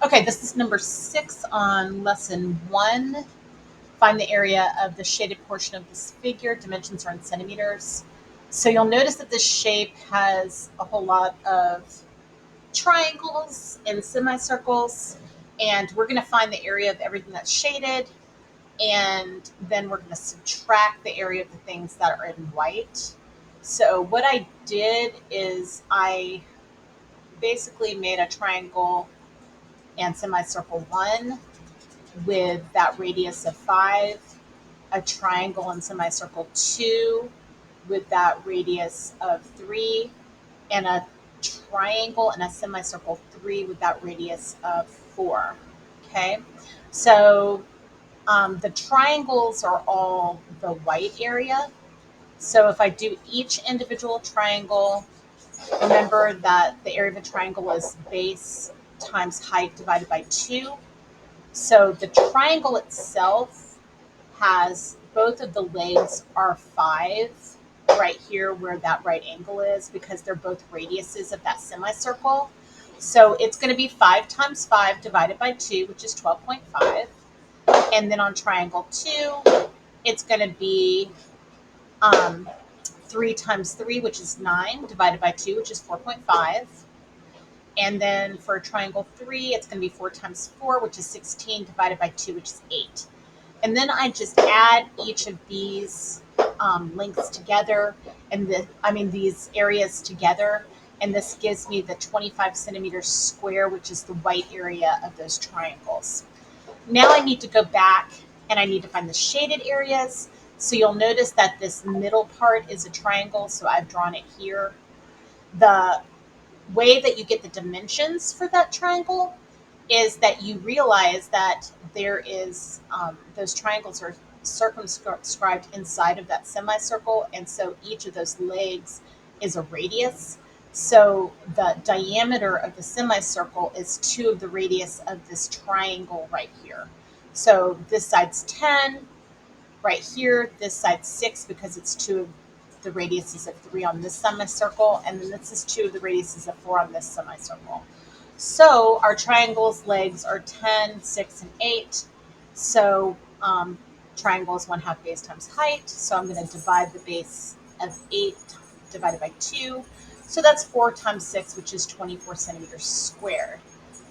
Okay, this is number 6 on lesson 1. Find the area of the shaded portion of this figure. Dimensions are in centimeters. So you'll notice that this shape has a whole lot of triangles and semicircles, and we're going to find the area of everything that's shaded, and then we're going to subtract the area of the things that are in white. So what I did is I basically made a triangle and semicircle 1 with that radius of 5, a triangle and semicircle 2 with that radius of 3, and a triangle and a semicircle 3 with that radius of 4. Okay, so the triangles are all the white area. So if I do each individual triangle, remember that the area of a triangle is base times height divided by 2. So the triangle itself has both of the legs are 5 right here where that right angle is, because they're both radiuses of that semicircle. So it's going to be 5 times 5 divided by 2, which is 12.5. And then on triangle 2, it's going to be 3 times 3, which is 9, divided by 2, which is 4.5. And then for triangle 3, it's going to be 4 times 4, which is 16, divided by 2, which is 8. And then I just add each of these lengths together, and these areas together, and this gives me the 25 centimeters square, which is the white area of those triangles. Now I need to go back and I need to find the shaded areas. So you'll notice that this middle part is a triangle, so I've drawn it here. The way that you get the dimensions for that triangle is that you realize that there is those triangles are circumscribed inside of that semicircle, and so each of those legs is a radius. So the diameter of the semicircle is 2 of the radius of this triangle right here. So this side's 10 right here, this side's 6 because it's 2 of the radiuses of 3 on this semicircle, and then this is 2 of the radiuses of 4 on this semicircle. So our triangle's legs are 10, 6, and 8. So triangle is 1/2 base times height. So I'm going to divide the base of 8 divided by 2. So that's 4 times 6, which is 24 centimeters squared.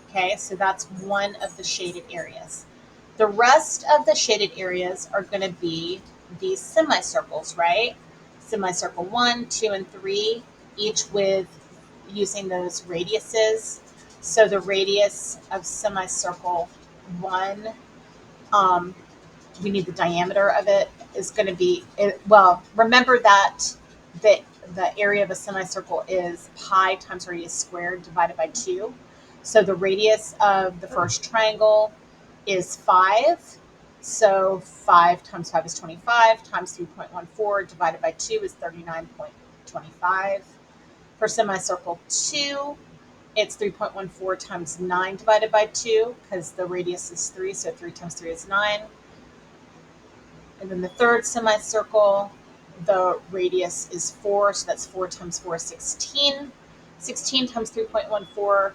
Okay, so that's one of the shaded areas. The rest of the shaded areas are going to be these semicircles, right? Semicircle 1, 2, and 3, each with using those radiuses. So the radius of semicircle 1, um, we need the diameter of it, is going to be, well, remember that the area of a semicircle is pi times radius squared divided by 2. So the radius of the first triangle is 5. So 5 times 5 is 25, times 3.14 divided by 2 is 39.25. For semicircle 2, it's 3.14 times 9 divided by 2, because the radius is 3, so 3 times 3 is 9. And then the third semicircle, the radius is 4, so that's 4 times 4 is 16. 16 times 3.14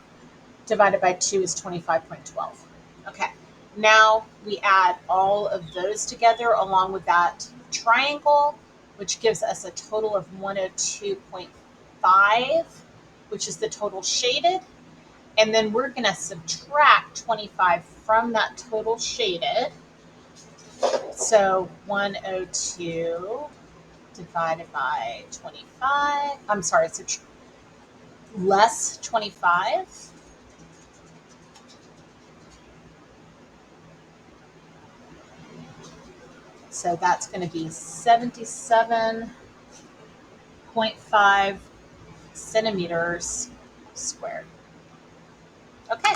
divided by 2 is 25.12. Okay, now we add all of those together along with that triangle, which gives us a total of 102.5, which is the total shaded. And then we're going to subtract 25 from that total shaded. So 102 divided by 25. I'm sorry, so less 25. So that's going to be 77.5 centimeters squared. Okay.